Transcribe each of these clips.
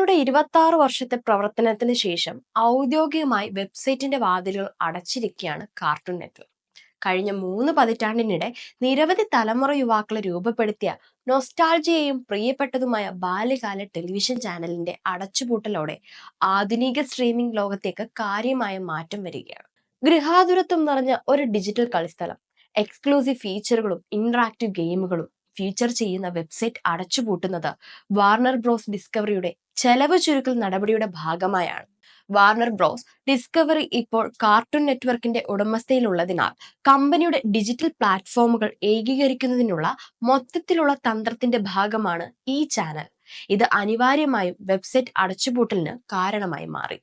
തങ്ങളുടെ 26 വർഷത്തെ പ്രവർത്തനത്തിന് ശേഷം ഔദ്യോഗികമായി വെബ്സൈറ്റിന്റെ വാതിലുകൾ അടച്ചിരിക്കുകയാണ് കാർട്ടൂൺ നെറ്റ്വർക്ക്. കഴിഞ്ഞ 3 പതിറ്റാണ്ടിനിടെ നിരവധി തലമുറ യുവാക്കളെ രൂപപ്പെടുത്തിയ നൊസ്റ്റാൾജിയയും പ്രിയപ്പെട്ടതുമായ ബാല്യകാല ടെലിവിഷൻ ചാനലിന്റെ അടച്ചുപൂട്ടലോടെ ആധുനിക സ്ട്രീമിംഗ് ലോകത്തേക്ക് കാര്യമായ മാറ്റം വരികയാണ്. ഗൃഹാതുരത്വം നിറഞ്ഞ ഒരു ഡിജിറ്റൽ കളിസ്ഥലം, എക്സ്ക്ലൂസീവ് ഫീച്ചറുകളും ഇന്ററാക്റ്റീവ് ഗെയിമുകളും ഫീച്ചർ ചെയ്യുന്ന വെബ്സൈറ്റ് അടച്ചുപൂട്ടുന്നത് വാർണർ ബ്രോസ് ഡിസ്കവറിയുടെ ചെലവ് ചുരുക്കൽ നടപടിയുടെ ഭാഗമായാണ്. വാർണർ ബ്രോസ് ഡിസ്കവറി ഇപ്പോൾ കാർട്ടൂൺ നെറ്റ്വർക്കിന്റെ ഉടമസ്ഥയിലുള്ളതിനാൽ കമ്പനിയുടെ ഡിജിറ്റൽ പ്ലാറ്റ്ഫോമുകൾ ഏകീകരിക്കുന്നതിനുള്ള മൊത്തത്തിലുള്ള തന്ത്രത്തിന്റെ ഭാഗമാണ് ഈ ചാനൽ. ഇത് അനിവാര്യമായും വെബ്സൈറ്റ് അടച്ചുപൂട്ടലിന് കാരണമായി മാറി.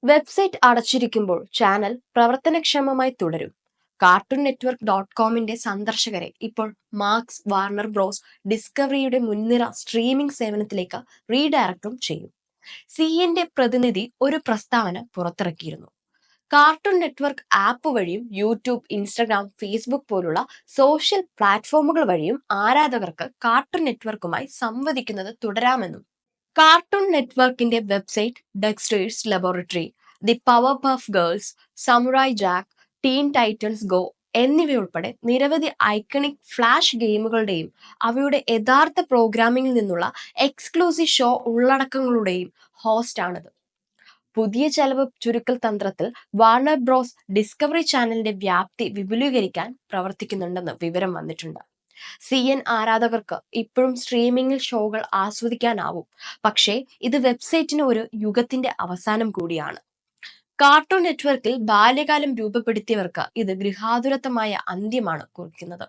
വെബ്സൈറ്റ് അടച്ചിരിക്കുമ്പോൾ ചാനൽ പ്രവർത്തനക്ഷമമായി തുടരും. കാർട്ടൂൺ നെറ്റ്വർക്ക് .കോമിന്റെ സന്ദർശകരെ ഇപ്പോൾ മാർക്സ് വാർണർ ബ്രോസ് ഡിസ്കവറിയുടെ മുൻനിര സ്ട്രീമിംഗ് സേവനത്തിലേക്ക് റീഡയറക്റ്റും ചെയ്യും. സിഎന്റെ പ്രതിനിധി ഒരു പ്രസ്താവന പുറത്തിറക്കിയിരുന്നു. കാർട്ടൂൺ നെറ്റ്വർക്ക് ആപ്പ് വഴിയും യൂട്യൂബ്, ഇൻസ്റ്റഗ്രാം, ഫേസ്ബുക്ക് പോലുള്ള സോഷ്യൽ പ്ലാറ്റ്ഫോമുകൾ വഴിയും ആരാധകർക്ക് കാർട്ടൂൺ നെറ്റ്വർക്കുമായി സംവദിക്കുന്നത് തുടരാമെന്നും. കാർട്ടൂൺ നെറ്റ്വർക്കിന്റെ website Dexter's Laboratory, The Powerpuff Girls, Samurai Jack, Teen Titans Go എന്നിവയുൾപ്പെടെ നിരവധി ഐക്കണിക് ഫ്ലാഷ് ഗെയിമുകളുടെയും അവയുടെ യഥാർത്ഥ പ്രോഗ്രാമിംഗിൽ നിന്നുള്ള എക്സ്ക്ലൂസീവ് ഷോ ഉള്ളടക്കങ്ങളുടെയും ഹോസ്റ്റാണിത്. പുതിയ ചെലവ് ചുരുക്കൽ തന്ത്രത്തിൽ വാർണർ ബ്രോസ് ഡിസ്കവറി ചാനലിന്റെ വ്യാപ്തി വിപുലീകരിക്കാൻ പ്രവർത്തിക്കുന്നുണ്ടെന്ന് വിവരം വന്നിട്ടുണ്ട്. സിഎൻ ആരാധകർക്ക് ഇപ്പോഴും സ്ട്രീമിംഗിൽ ഷോകൾ ആസ്വദിക്കാനാവും. പക്ഷേ ഇത് വെബ്സൈറ്റിന് ഒരു യുഗത്തിന്റെ അവസാനം കൂടിയാണ്. കാർട്ടൂൺ നെറ്റ്വർക്കിൽ ബാല്യകാലം രൂപപ്പെടുത്തിയവർക്ക് ഇത് ഗൃഹാതുരത്വമായ അന്ത്യമാണ് കുറിക്കുന്നത്.